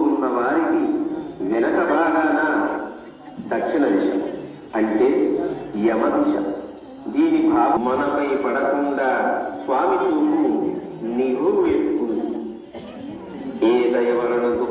ఉన్న వారికి వెనక భాగాన దక్షిణ దిశ అంటే యమదిశ. దీని భావం మనపై పడకుండా స్వామి చూపు నిలువు ఎత్తు. ఏ దయవరణకు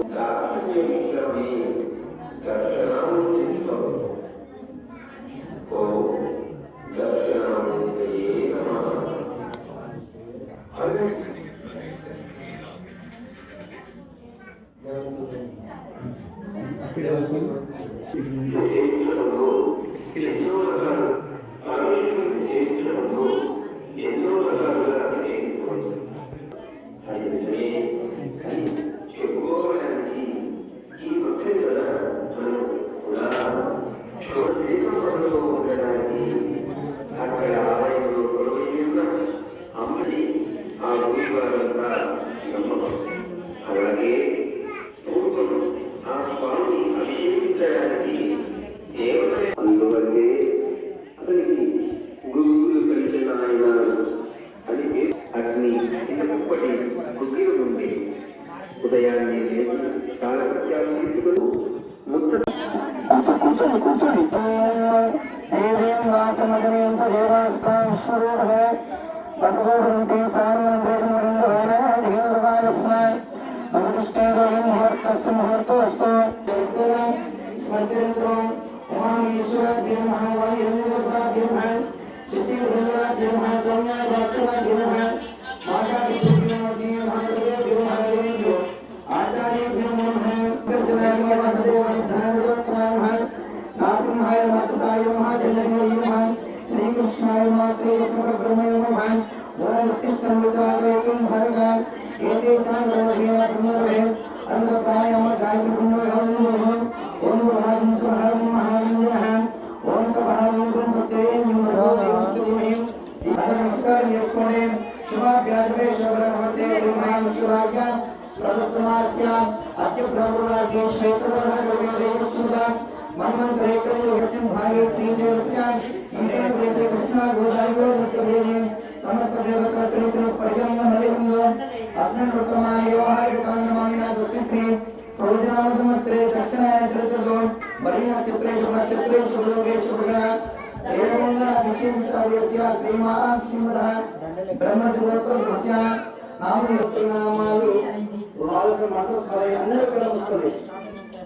అలాగే ఆ స్వామి అభిషేకించడానికి అందువల్లే అతనికి గురువులు కలిసిన ఆయన అని అగ్ని ఇప్పటి గుగ్గిలు నుండి ఉదయాన్నే కాలకృత్యాలు తీసుకుని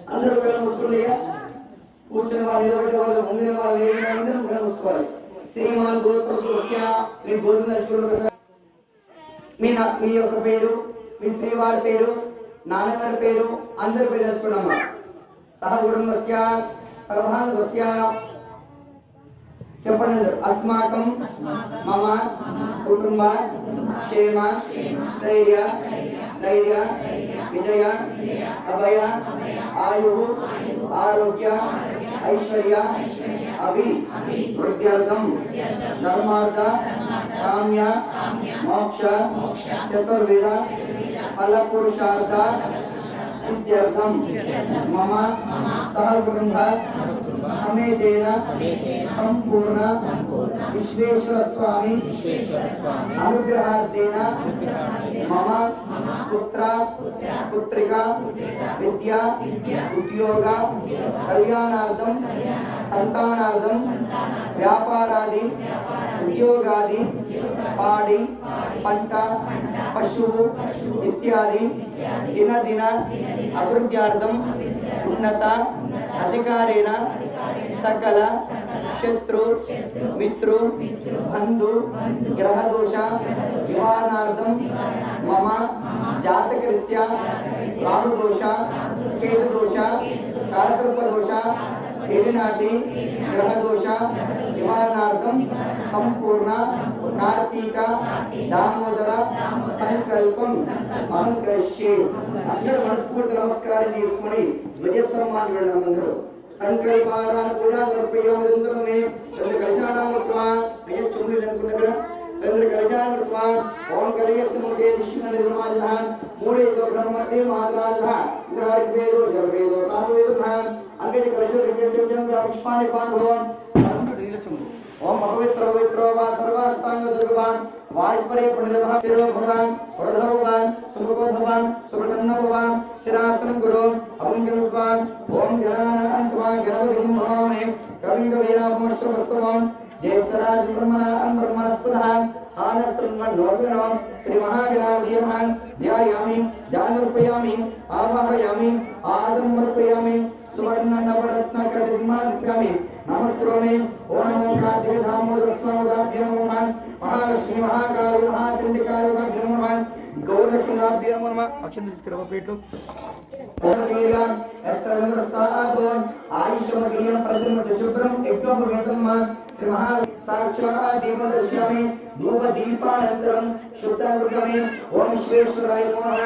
అందరూ కలుసుకోవాలి. కూర్చుని వాళ్ళు ఎదుటి వాళ్ళు ముందుని వాళ్ళు అందరూ కలుసుకోవాలి. శ్రీమాన్ మీ భోజనం మీ యొక్క పేరు, మీ శ్రీవారి పేరు, నాన్నగారి పేరు, అందరి పేరు తెలుసుకున్నామా. సహకుటుంబస్య సర్వాంగస్య చెప్పండి. అస్మాకం మమ కుటుంబ క్షేమ స్థైర్య ధైర్య విజయ అభయ ఆయు ఆరోగ్య ఐశ్వర్య వృద్ధ్యర్థం ధర్మార్థ కామ్య మోక్ష చతుర్విధ ఫలపురుషార్థ సిద్ధ్యర్థం మమ సహకుటుంబ సమేతేన సంపూర్ణ విశ్వేశ్వర స్వామి అనుగ్రహార్థేన మమ పుత్ర పుత్రిక విద్య ఉద్యోగ కళ్యాణార్థం సంతానార్థం వ్యాపారాది ఉద్యోగాది పాడి పంట పశువు ఇత్యాది దినదిన అభివృద్ధ్యార్థం ఉన్నత అధికారేణ సకల శత్రు మిత్రు బంధు గ్రహదోష నివారణార్థం మమ జాతకరీత్యా రాహుదోష కేతుదోష కాలకల్పదోష ఏలినాటి గ్రహదోష నివారణార్థం సంపూర్ణ కార్తీక దామోదర సంకల్పం అహం కరిష్యే. అందరూ మనస్ఫూర్తి నమస్కారం చేసుకుని ధ్వజస్వరమాన్ని వెళ్ళడం. అందరూ సంకల్పాలను పూజా సమర్పయామి. కలశానామృత్వా చుండ్రులు అనుకున్న చంద్ర కలశానామృత్వా ఓం కలిగస్ముఖే విష్ణు నిర్మాజ मूले जो ब्रह्मते मातराजः इंद्रादिवेदो जर्वेदो सामवेदः अंगे कलजो रिकेजन पुष्पानि पांधवन् ओम पवित्र पवित्र वा सर्वास्तांग दुर्गवान वायुपरे पंडितः शिरो भगवान वरद भगवान सुमुखो भगवान सुप्रसन्न भगवान शिरासन गुरु अभंगिर भगवान ओम जनाना अंतवान गणपतिं नमामि कविं कवीनामश्रवस्तवान ज्येष्ठराज ब्रह्मणां ब्रह्मणस्पदः आनस्त्रन्मण्डोर्गणं श्री महागणाधिपतिं ध्यायामि जानुर्पयामि आवाहयामि आदमर्पयामि सुवर्ण नवरत्न कदिमार्पयामि नमस्करोमि ओम नमो कार्तिक दामोदर स्वामी नमः महालक्ष्मी महाकाली महाचंडिकाय नमः गौरलक्ष्मी नमः अक्षंत తీసుకురా ప్లేట్లు ఓమేర్యాం ఎత్తరంద్రస్తానాదోన్ ఆయుష్మగ్రియం ప్రతిమ శుభ్రం ఎక్కం వేదమ్మ శ్రీ మహా సాక్షాత్ దీపదర్శయామి ధూప దీపానంతరం శుద్ధంగమే ఓం విశ్వేశ్వరాయ నమః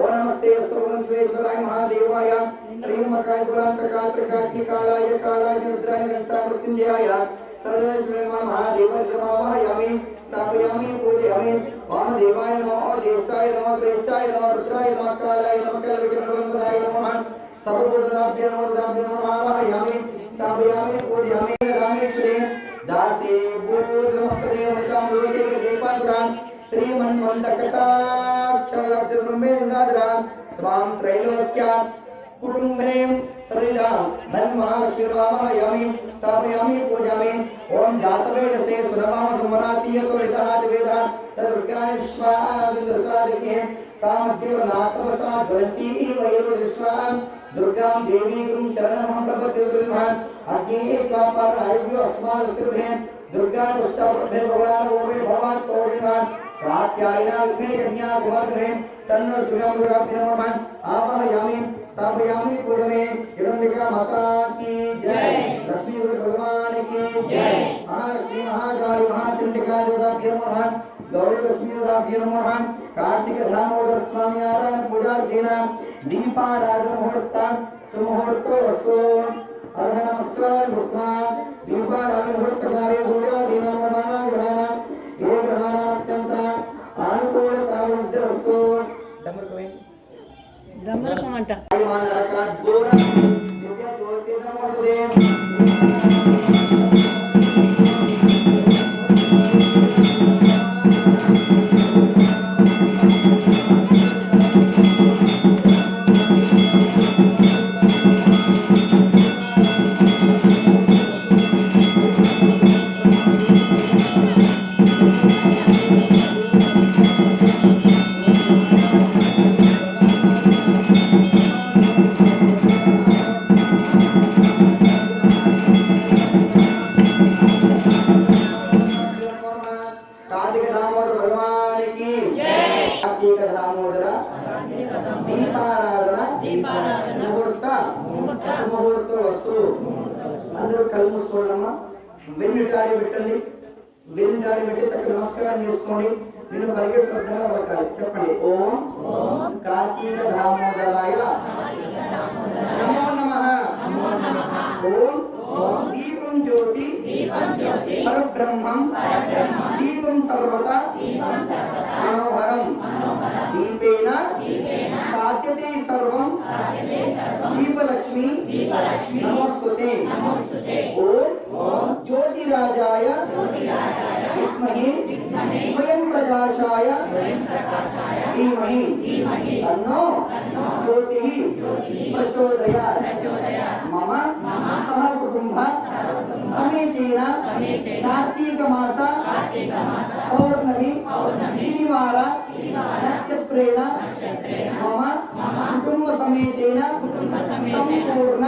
ఓం నమస్తే అస్తు విశ్వేశ్వరాయ మహాదేవాయ శ్రీమకాయ పురాంతకాత్రికాకి కాలాయ కాలాయ రుద్రాయ గంటామృత్యుంజయాయ सर्वदेवश्री महादेवाय स्थापयामि पूजयामि वामदेवाय नमः ज्येष्ठाय नमः श्रेष्ठाय नमः रुद्राय नमः कालाय नमः कलविक्रमवरदाय नमः सर्वभूताभ्यो नमः आवाहयामि स्थापयामि पूजयामि रामेश्वरे दासे भूर्नमस्ते मतामृते दीपांतरान् श्रीमन्वन्दकटाक्षरब्रह्मेन्द्रान् त्वां त्रैलोक्या कुटुम्बने सरिलां धन्महाशिवामहयामि स्थापयामि पूजयामि ओम जातवेदसे सुरमां सुमरातीयतो इतहात वेदः तद्विज्ञानश्वानादिन्द्रसादिके कामदेवनाथवसा ज्वलन्ती वयलो विश्वां दुर्गां देवी गुरुं शरणं प्रपद्ये अग्ने कापारायभ्यो अस्माकं दुर्गा पुष्टपदे भगवान ओरे भगवान तोरिणां कात्यायना विमे कन्या कुमारमे तन्न दुर्गा नमः आवाहयामि स्थापयामि पूजयामि हिरण्यका माता की जय लक्ष्मी भगवान की जय महालक्ष्मी महाकाली महाचंडिका देवताभ्यो नमः गौरी लक्ष्मी देवताभ्यो नमः कार्तिक दामोदर स्वामी नारायण पूजार्थीनां दीपाराधन मुहूर्तं सुमुहूर्तोऽस्तु अर्घ नमस्कार भूत्वा दीपाराधन मुहूर्तकाले पूजादीनां ग्रहाणां ये ग्रहाणां अत्यन्त अनुकूलतावस्तु ब्रह्मरकమంట అందరూ కళ్ళు మూసుకోండమ్మా వెన్నుటాడి పెట్టండి వెన్నుటాడి పెట్టి చక్కగా నమస్కారం చేసుకోండి నేను పలికే శ్రద్ధగా పలకాలి చెప్పండి ఓం కార్తీక దామోదరాయ నమో నమః ఓం దీపం జ్యోతి పరబ్రహ్మం దీపం సర్వత మనోహరం దీపేన సాధ్యతే సర్వం దీపలక్ష్మి నమోస్తుతే ఓం జ్యోతిరాజాయ విద్మహే స్వయం ప్రకాశాయ ధీమహి తన్నో జ్యోతిః ప్రచోదయాత్ మమ సహ కుటుంబ సమేతేన కార్తీక మాస పౌర్ణమి శనివార నక్షత్రేణ మమ కుటుంబ సమేతేన సంపూర్ణ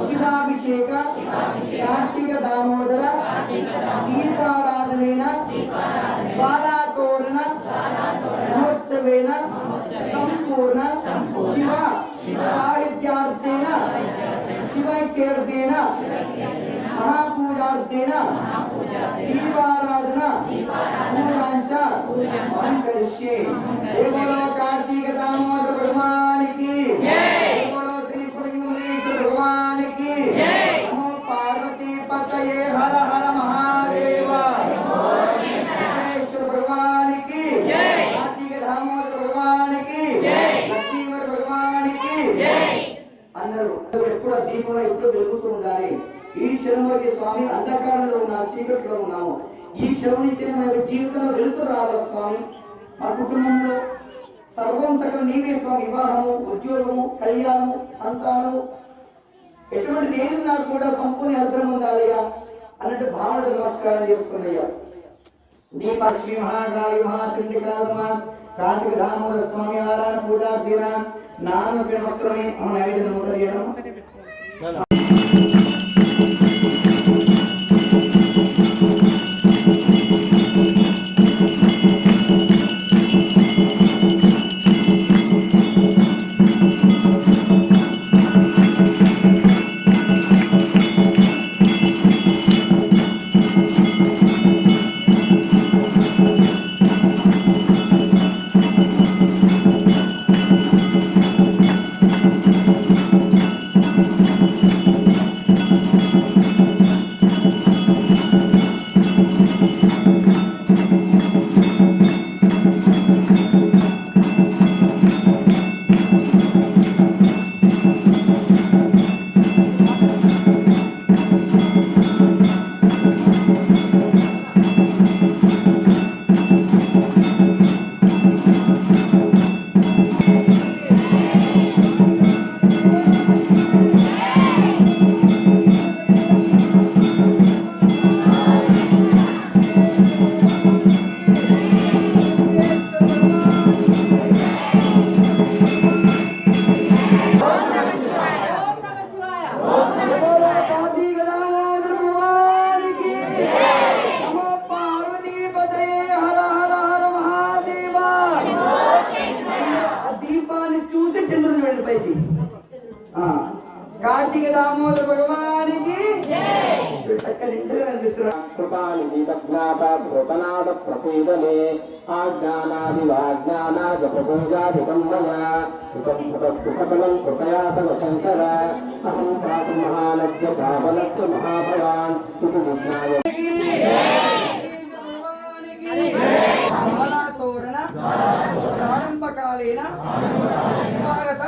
శివాభిషేక కార్తీక దామోదర దీపారాధనేన ద్వారాతోరణ మహోత్సవేన సంపూర్ణ శివ సాహిత్యార్థేన శివైక్యర్థేన महापूजार्थेन दीपाराधना पूजांच करिष्ये। जय बोलो कार्तिक दामोदर भगवान की जय, बोलो त्रिपुरलिंगेश्वर भगवान की जय, नमो पार्वती पतये हर हर महादेव, भगवान की जय, कार्तिक दामोदर भगवान की जय। అన్నారు ఎప్పుడు ఆ దీపంలో ఎప్పుడు వెలుగుతూ ఉండాలి. ఈ క్షణం వరకు స్వామి అంధకారంలో ఉన్నాము, చీకట్లో ఉన్నాము. ఈ క్షణం నుంచి మన జీవితంలో వెలుతురు రావాలి స్వామి. మా కుటుంబంలో సర్వం సకలం నీవే స్వామి. వివాహము, ఉద్యోగము, కళ్యాణము, సంతానము ఎటువంటి దేని నాకు కూడా సంపూర్ణ అనుగ్రహం ఉండాలయ్యా అన్నట్టు భావన నమస్కారం చేసుకున్నయ్యా. దీపాలక్ష్మి మహాకాళి మహాచండికారమ కార్తీక దామోదర స్వామి ఆరాధన పూజార్థిన నాన్న నమస్కారమే నైవేద్యం చేయడం. కార్తీక దామోదర భగవానికి కృపానిధీతజ్ఞాత ప్రసీదనే ఆజ్ఞానాదివాజ్ఞానాదికం కృపయాతవ శంకర అహం పాత మహానజ్య భావనస్య మహాభయాన్ ఇది విజ్ఞాయ ప్రారంభకాలేన స్వాగత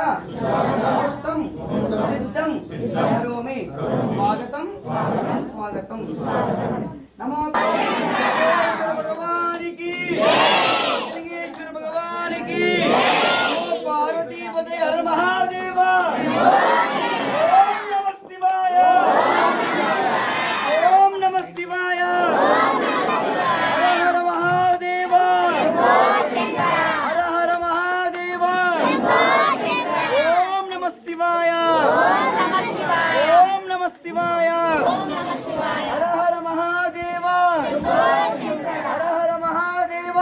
సిద్ధం కరోమి. స్వాగతం స్వాగతం. నమో భగవానికి లింగేశ్వర భగవానికి నమో పార్వతీపదే హర మహాదేవ. ఓం నమః శివాయ. ఓం నమః శివాయ. హర హర మహాదేవ. హర హర మహాదేవ. ఓం నమః శివాయ. ఓం నమః శివాయ. హర హర మహాదేవ. హర హర మహాదేవ.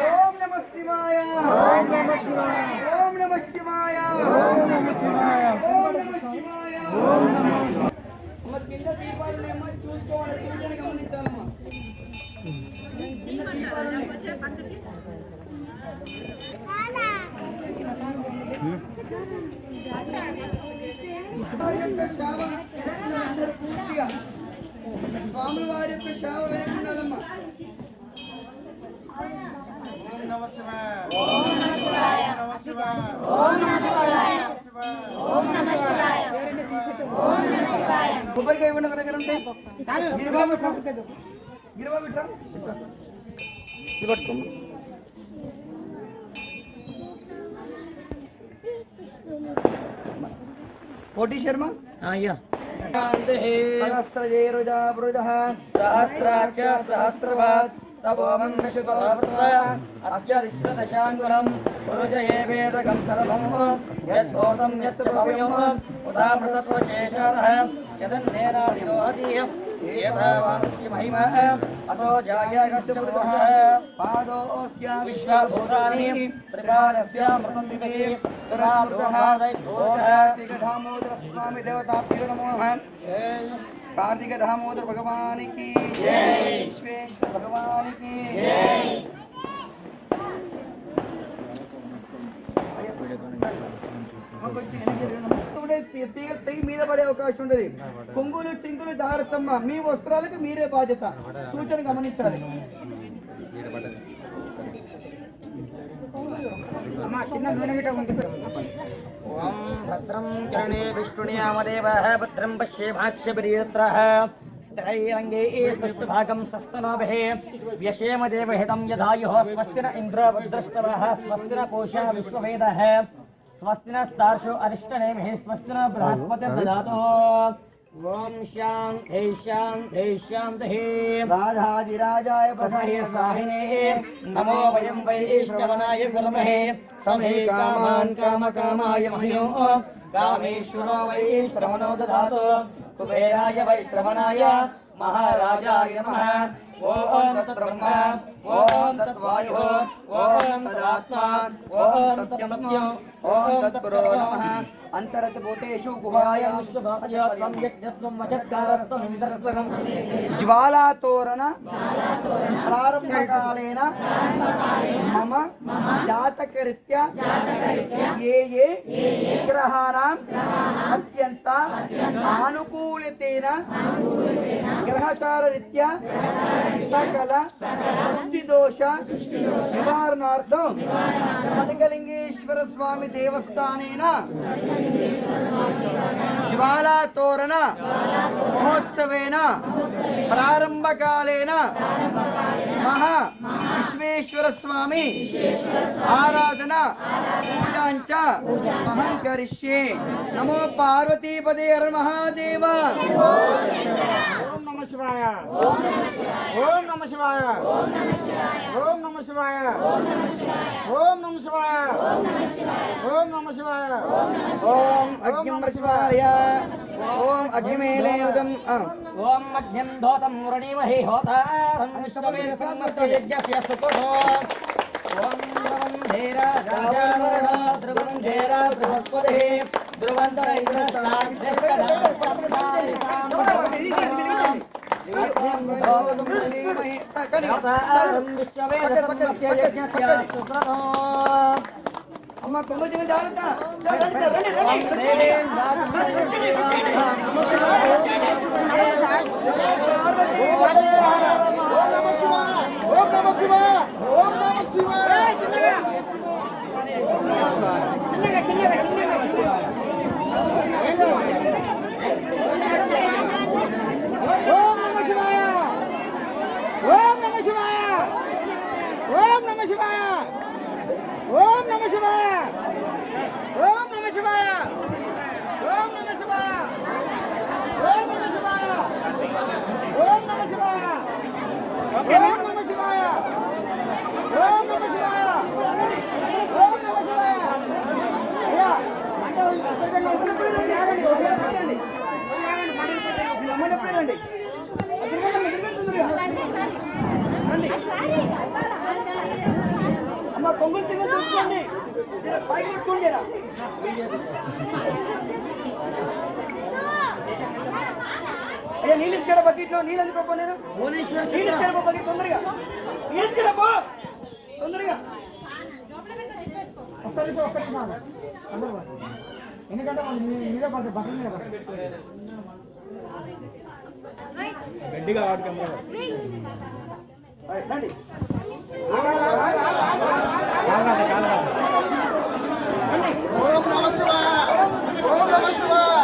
ఓం నమః శివాయ. ఓం నమః శివాయ. ఓం నమః శివాయ. ఓం నమః శివాయ. ఓం నమః శివాయ. అమ్మ కింద దీపాలు ఏమో చూసుకోవాలి, చూడని గమనించాలమ్మా. కింద దీపాలు స్వామి వారి యొక్క సేవ వెనకుండాలమ్మా. కొబ్బరికాయ ఇవ్వండి ఒక దగ్గర ఉంటే కోటి శర్మ सहस्रजेरुजावृजः सहस्राक्ष सहस्रभात् तपोमन्विषुतोऽर्त्यदिष्टदशाङ्गुलम् पुरुष एवेदकं सर्वम् यद्भूतं यत् भव्यम् उदामृतत्वशेषारः यदन्नेनाधिरोहतीयम् एतावानस्य महिमा अतो जायागच्छपुरुषः पादोऽस्य विश्वभूतानि त्रिपादस्यामृतं दिवे तुरामृतः दामोदर स्वामी देवताभ्यो नमो नमः. कार्तिक दामोदर भगवान की जय. विश्वेश्वर भगवान की जय. తీగ మీద పడే అవకాశం ఉండదు. కొంగులు చింకులు జాగ్రత్తమ్మ. మీ వస్త్రాలకు మీరే బాధ్యత. సూచన గమనించాలి. అమ్మా చిన్న నూనె ఉంటుంది. ఓం భద్రం కిరణే విష్ణునియామదేవః భద్రం పశ్యేమాక్షభిర్యత్రః त्रैरङ्गे दुष्टभागं सस्तनोभिः व्यशेम देवहितं यधायुः स्वस्ति न इन्द्रो वज्रस्तवः स्वस्ति न पूषा विश्ववेदः स्वस्ति न स्तार्षो अरिष्टनेमिः स्वस्ति न बृहस्पतिर्दधातुः ओम शान्ति राजाधिराजाय प्रसहे स्वाहिने नमो वयं वै ईश्वरनाय कुर्महे समे कामान् कामकामाय मह्यो कामेश्वरो वै ईश्वरमनो ददातु कुबेराय वै श्रवणाय महाराजाय नमः ओम तत्ब्रह्म ओम तत्वायुः ओम तदात्मा ओम तत्सत्यम् ओम तत्पुरो नमः अंतरत भूतेषु गुहायां ज्वालातोरण प्रारंभकालेन मम जातकरीत्या ये ग्रहाणाम् अत्यंत आनुकूल्यतेन ग्रहचाररीत्या सकल दृष्टिदोष निवारणार्थं खड्गलिंगेश्वर स्वामी देवस्थानेन ज्वालातोरण महोत्सवेन प्रारंभकालेन महा विश्वेश्वर स्वामी आराधना पूजांच अहं करिष्ये। नमो पार्वतीपदे हर महादेव। ओम नमः शिवाय। ओम नमः शिवाय। ओम नमः शिवाय। ओम नमः शिवाय। ओम नमः शिवाय। ओम अग्निं शिवाय। ओम अग्निमेलेयुधम् ओम मध्यं धोतं वृणीमहि होतारं विश्ववेदसंमस्तयज्ञस्य सुपुषो ओम ध्रुवन्धेरा राजानो ध्रुवन्धेरा बृहस्पतिः ध्रुवन्त अम्मा तुम जिन जानता ओम नमः शिवाय। ओम नमः शिवाय। ओम नमः शिवाय। ओम नमः शिवाय। ओम नमः शिवाय। ओम नमः शिवाय। ओम नमः शिवाय। ओम नमः शिवाय। या అంటే ఇక్కడికి వస్తున్నప్పుడు ఆగండి వదిలేయండి అమ్మనప్పుడు రండి రండి అమ్మ కొంగులు తిన్న చూసుకోండి పైకి పెట్టుకోండి అయ్యా నీళ్ళు ఇసుకరా బకెట్లో నీళ్ళు ఎందుకు నేను నీళ్ళు ఇసుకరా బకెట్ తొందరగా నీళ్ళు ఇసుకరా తొందరగా ఎందుకంటే మీద పడుతుంది బస్సు మీద గడ్డిగా వాడికి రండి ఓం నమః శివాయ. ఓం నమః శివాయ.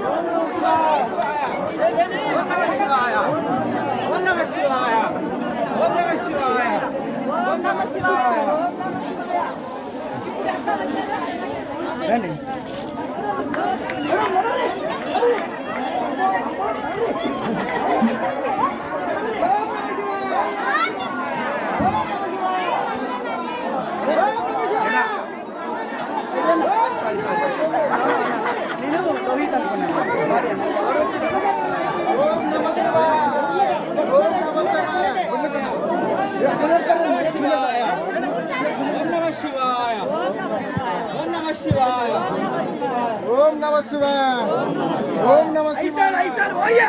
ఓం నమః శివాయ. ఓం నమః శివాయ. ఓం నమః శివాయ. ఓం నమః శివాయ. రండి నేను రోహిత్ అనుకున్నాను. ఓం నమః శివాయ. ఓం నమః శివాయ. ఓం నమః శివాయ. ఓం నమః శివాయ. ఓం నమః శివాయ. ఓం నమః శివాయ. ఐసాల్ భయ్యా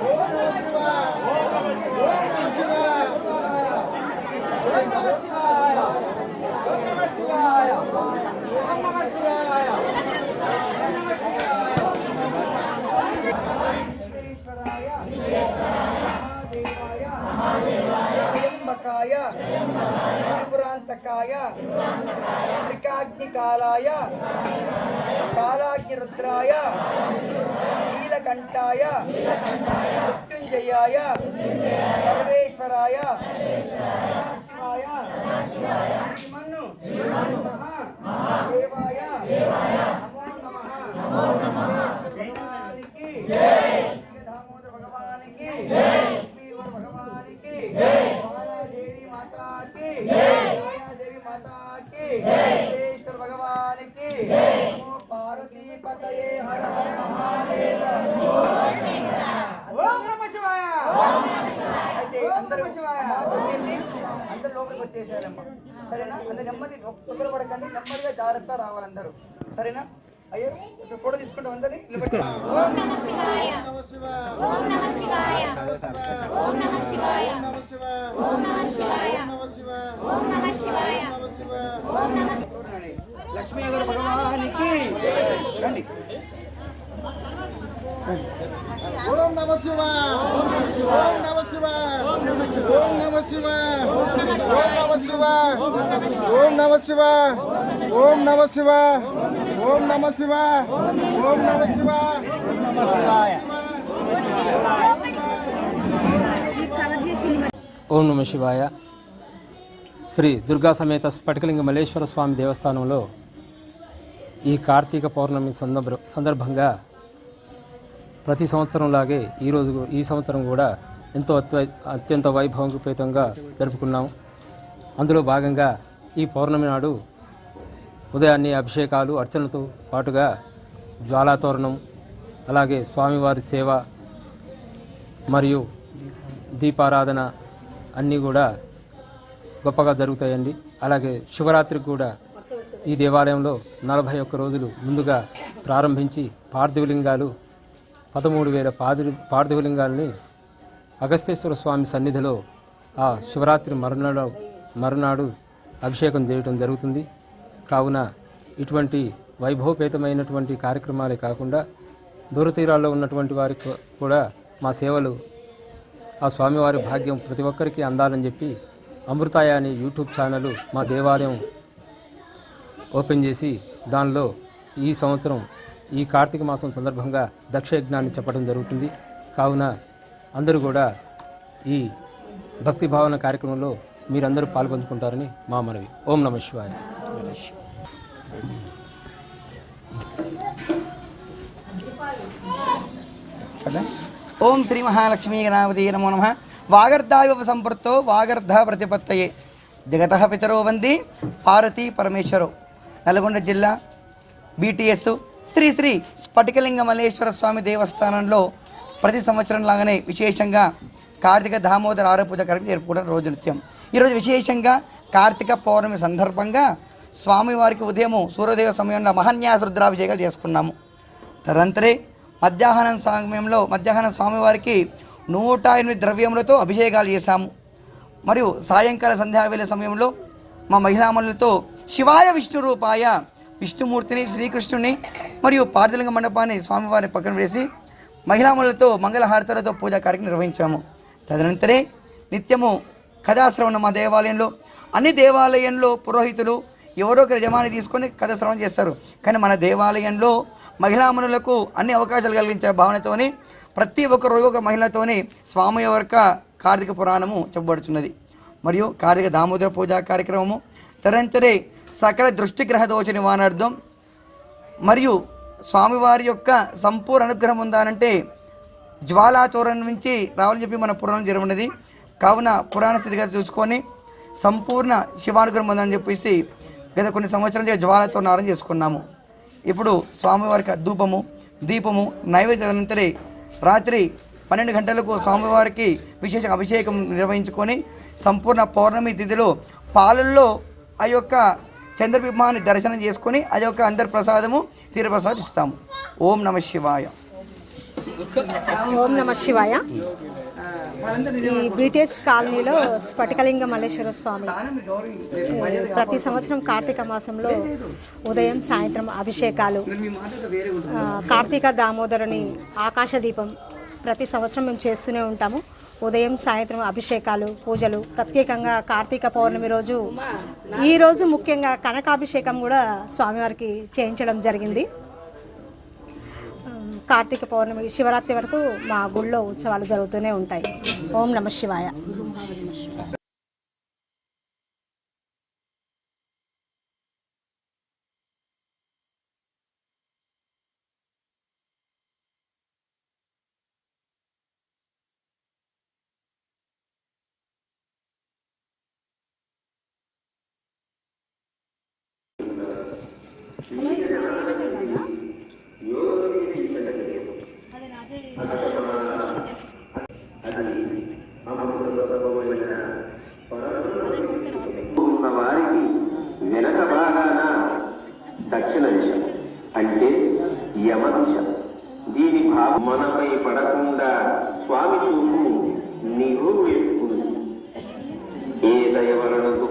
ఓం నమః శివాయ. ఓం నమః శివాయ. ఓం నమః శివాయ. ఓం నమః శివాయ. ఓం నమః శివాయ. త్రయంబకాయ త్రిపురాంతకాయ త్రికాగ్నికాలాయ కాలాగ్నిరుద్రాయ నీలకంఠాయ మృత్యుంజయాయ సర్వేశ్వరాయ శివాయ శ్రీమన్ను దేవాయ నమో నమః భగవానికి దామోదర భగవానికి లక్ష్మీవర భగవానికి మాయాదేవి మాతాకి మాయాదేవి మాతాకి వెంకటేశ్వర భగవానికి నమో పార్వతీ పతయే హర హర మహాదేవ ఓం నమః శివాయ. అయితే అందరూ అందరూ లోపలికి వచ్చేసారమ్మా, సరేనా? అందరు నెమ్మది తొందర పడకండి, నెమ్మదిగా జాగ్రత్త రావాలి అందరూ, సరేనా? అయ్యో ఇప్పుడు ఫోటో తీసుకుంటాం అందరినీ నిలబెట్టి. ఓం నమః శివాయ ఓం నమః శివాయ ఓం నమః శివాయ ఓం నమః శివాయ ఓం నమః శివాయ ఓం నమః లక్ష్మీవర భగవానికి రండి. ఓం నమః శివాయ ఓం నమః శివాయ ఓం నమః శివాయ ఓం నమః శివాయ ఓం నమః శివాయ ఓం నమః శివాయ ఓం నమః శివాయ ఓం నమః శివాయ ఓం నమః శివాయ. ఓం నమ శివాయ. శ్రీ దుర్గా సమేత స్ఫటికలింగ మల్లేశ్వర స్వామి దేవస్థానంలో ఈ కార్తీక పౌర్ణమి సందర్భంగా ప్రతి సంవత్సరంలాగే ఈ సంవత్సరం కూడా ఎంతో అత్యంత వైభవోపేతంగా జరుపుకున్నాం. అందులో భాగంగా ఈ పౌర్ణమి నాడు ఉదయాన్నే అభిషేకాలు అర్చనలతో పాటుగా జ్వాలాతోరణం, అలాగే స్వామివారి సేవ మరియు దీపారాధన అన్నీ కూడా గొప్పగా జరుగుతాయండి. అలాగే శివరాత్రికి కూడా ఈ దేవాలయంలో 41 రోజులు ముందుగా ప్రారంభించి పార్థివలింగాలు 13,000 పార్థివలింగాలని అగస్తేశ్వర స్వామి సన్నిధిలో ఆ శివరాత్రి మరునాడు అభిషేకం చేయడం జరుగుతుంది. కావున ఇటువంటి వైభవపేతమైనటువంటి కార్యక్రమాలే కాకుండా దూరతీరాల్లో ఉన్నటువంటి వారికి కూడా మా సేవలు ఆ స్వామివారి భాగ్యం ప్రతి ఒక్కరికి అందాలని చెప్పి అమృతాయ అనే యూట్యూబ్ ఛానల్ మా దేవాలయం ఓపెన్ చేసి దానిలో ఈ సంవత్సరం ఈ కార్తీక మాసం సందర్భంగా దక్షయజ్ఞాన్ని చెప్పడం జరుగుతుంది. కావున అందరూ కూడా ఈ భక్తి భావన కార్యక్రమంలో మీరందరూ పాల్పంచుకుంటారని మా మనవి. ఓం నమః శివాయ. ఓం శ్రీ మహాలక్ష్మీ గణావతి నమో నమః. వాగర్ధావివ సంపృక్తో వాగర్ధ ప్రతిపత్తయే జగతః పితరో వందే పార్వతీ పరమేశ్వరో. నల్గొండ జిల్లా BTS శ్రీ శ్రీ స్ఫటికలింగ మల్లేశ్వర స్వామి దేవస్థానంలో ప్రతి సంవత్సరం లాగానే విశేషంగా కార్తీక దామోదర ఆరపూజ కార్యక్రమం జరుపుకోవడం రోజు నిత్యం. ఈరోజు విశేషంగా కార్తీక పౌర్ణమి సందర్భంగా స్వామివారికి ఉదయం సూర్యోదయ సమయంలో మహాన్యాస రుద్రాభిషేకాలు చేసుకున్నాము. తదనంతరే మధ్యాహ్నం స్వామివారికి 108 ద్రవ్యములతో అభిషేకాలు చేశాము. మరియు సాయంకాల సంధ్యావేళ సమయంలో మా మహిళామణులతో శివాయ విష్ణు రూపాయ విష్ణుమూర్తిని, శ్రీకృష్ణుని మరియు పార్థివలింగ మండపాన్ని స్వామివారిని పక్కన వేసి మహిళామణులతో మంగళహారతులతో పూజా కార్యక్రమం నిర్వహించాము. తదనంతరే నిత్యము కథాశ్రవణం మా దేవాలయంలో, అన్ని దేవాలయంలో పురోహితులు ఎవరో ఒక యజమాని తీసుకొని కథాశ్రవణం చేస్తారు. కానీ మన దేవాలయంలో మహిళామణులకు అన్ని అవకాశాలు కలిగించే భావనతోని ప్రతి ఒక్క రోజు ఒక మహిళతోని స్వామి యొక్క కార్తీక పురాణము చెప్పబడుతున్నది. మరియు కార్తీక దామోదర పూజా కార్యక్రమము, తదనంతరే సకల దృష్టిగ్రహ దోష నివారణార్థం మరియు స్వామివారి యొక్క సంపూర్ణ అనుగ్రహం ఉందానంటే జ్వాలాచోరణ నుంచి రావాలని చెప్పి మన పురాణం జరుగుతున్నది. కావున పురాణ స్థితిగా చూసుకొని సంపూర్ణ శివానుగ్రహం ఉందని చెప్పేసి గత కొన్ని సంవత్సరాలుగా జ్వాలతోరణం చేసుకున్నాము. ఇప్పుడు స్వామివారికి ధూపము, దీపము, నైవేద్య తదనంతరే రాత్రి 12 గంటలకు స్వామివారికి విశేష అభిషేకం నిర్వహించుకొని సంపూర్ణ పౌర్ణమి తిథిలో పాలల్లో ఆ యొక్క చంద్రబింబాన్ని దర్శనం చేసుకొని ఆ యొక్క అందరి ప్రసాదము తీరప్రసాదం ఇస్తాము. ఓం నమ శివాయ. ఓం నమ శివాయ. ఈ BTS కాలనీలో స్ఫటికలింగ మల్లేశ్వర స్వామి ప్రతి సంవత్సరం కార్తీక మాసంలో ఉదయం సాయంత్రం అభిషేకాలు, కార్తీక దామోదరుని ఆకాశ దీపం ప్రతి సంవత్సరం మేము చేస్తూనే ఉంటాము. ఉదయం సాయంత్రం అభిషేకాలు పూజలు, ప్రత్యేకంగా కార్తీక పౌర్ణమి రోజు ఈరోజు ముఖ్యంగా కనకాభిషేకం కూడా స్వామివారికి చేయించడం జరిగింది. కార్తీక పౌర్ణమి శివరాత్రి వరకు మా గుళ్ళో ఉత్సవాలు జరుగుతూనే ఉంటాయి. ఓం నమ శివాయ. ఉన్న వారికి వెనక భాగాన దక్షిణ దిశ అంటే యమ దిశ. దీని భావం మనపై పడకుండా స్వామి చూపు నిలువు వేస్తుంది. ఏ దయవరణకు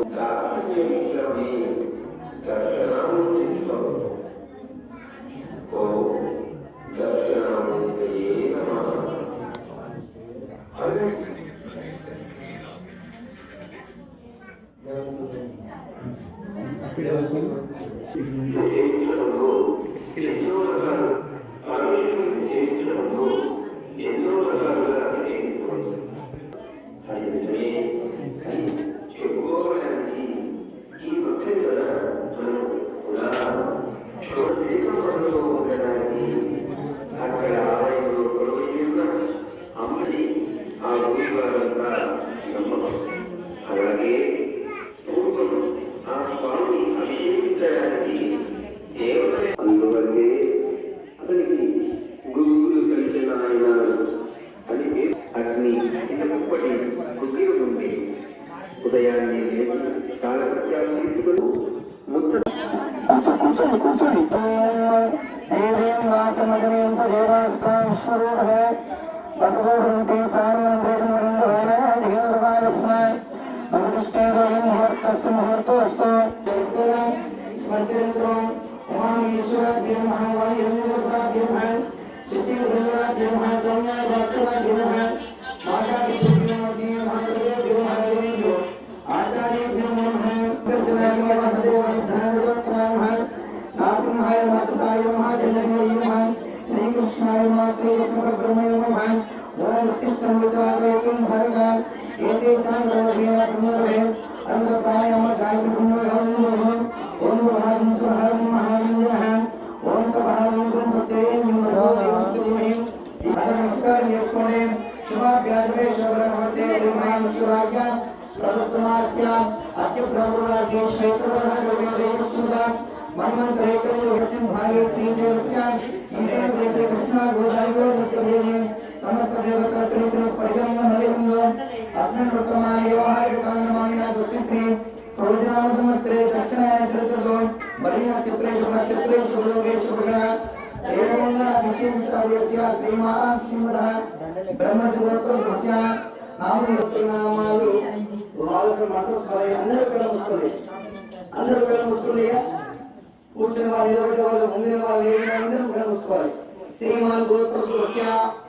అలాగే ఆ స్వామి అభిషేకించడానికి అందువల్లే అతనికి గురువులు కలిసిన ఆయన అని అగ్ని ఇప్పటి గుగ్గిలు ఉంది. ఉదయాన్నే కాలకృత్యాలు తీసుకుని నమస్కారం చేసుకోండి. శుభాభ్యాసమే శుభ్రమహతే ప్రభుత్వమార్య అత్య ప్రభుత్వ శ్వేత మన్మంత్రే భాగే శ్రీదేవస్య ఈశ్వర కృష్ణ గోదావరి నిత్యదేవి సమస్త దేవత త్రిపుర పరిగణలో అగ్నివృత్తమాన వ్యవహారిక కారణమైన దుఃఖిశ్రీ ప్రయోజనామసమత్రే దక్షిణాయన చరిత్రలో మరి నక్షత్రేషు నక్షత్రేషు లోకేషు భగణ ఏకమంగళ విశేష శ్రీమాన్ శ్రీమద బ్రహ్మజోత్సవ నామాలు వాళ్ళకి మనసు అందరూ కలుస్తుంది. అందరూ కలుస్తుంది. కూర్చుని వాళ్ళు నిలబెట్టే వాళ్ళు ముందుని వాళ్ళు అందరూ కలుసుకోవాలి. శ్రీమాన్ గోత్ర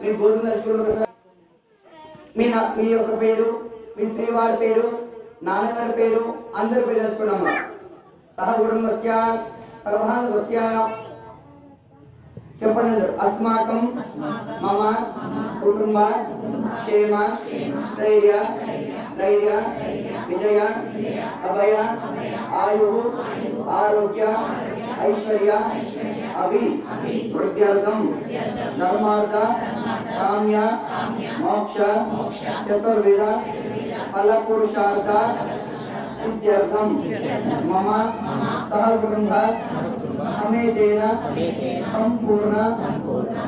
మీ గోధుమ మీ యొక్క పేరు, మీ శ్రీవారి పేరు, నాన్నగారి పేరు, అందరి పేరు తెలుసుకున్నాము. సహకుటుంబస్య సర్వాంగస్య చెప్పండి. అస్మాకం మమ కుటుంబ క్షేమ స్థైర్య ధైర్య విజయ అభయ ఆయు ఆరోగ్య ఐశ్వర్య వృద్ధ్యర్థం ధర్మార్థ కామ్య మోక్ష చతుర్విధ ఫలపురుషార్థ సిద్ధ్యర్థం మమ సహకుటుంబ సమేతేన సంపూర్ణ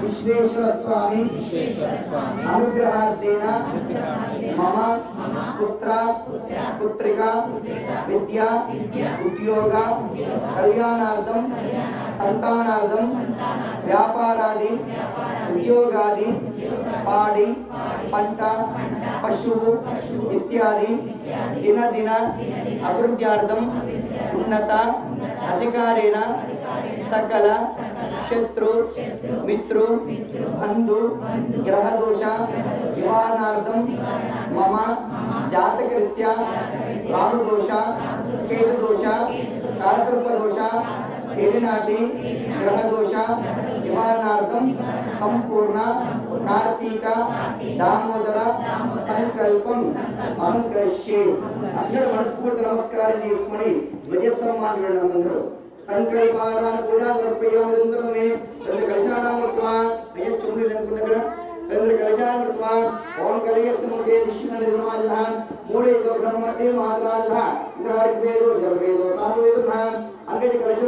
విశ్వేశ్వర స్వామి అనుగ్రహార్థేన మమ పుత్ర పుత్రిక విద్య ఉద్యోగ కళ్యాణార్థం సంతానార్థం వ్యాపారాది ఉద్యోగాది పాడి పంట పశువు ఇత్యాది దినదిన అభివృద్ధ్యార్థం ఉన్నత అధికారేణ సకల శత్రు మిత్రు బంధు గ్రహ దోష నివారణార్థం మమ జాతకరీత్యా రాహు దోష కేతు దోష కాలసర్ప దోష ఏలినాటి గ్రహ దోష నివారణార్థం సంపూర్ణ కార్తీక దామోదర సంకల్పం అహం కరిష్యే. అందరూ మనస్ఫూర్తి నమస్కారం చేసుకుని ధ్వజస్సమ్మానులు అందరూ సంకల్పాలను పూజా సమర్పయామి. కలశానామృత్వా అయ్య చుమ్ములు అనుకున్న కలశానామృత్వా ఓం కలియస్ముఖే విష్ణు నిర్మాజాన్ మూడేదో బ్రహ్మతే మాతరాజ ఇంద్రార్వేదో జర్వేదో సార్వేదో అంగజ కలశ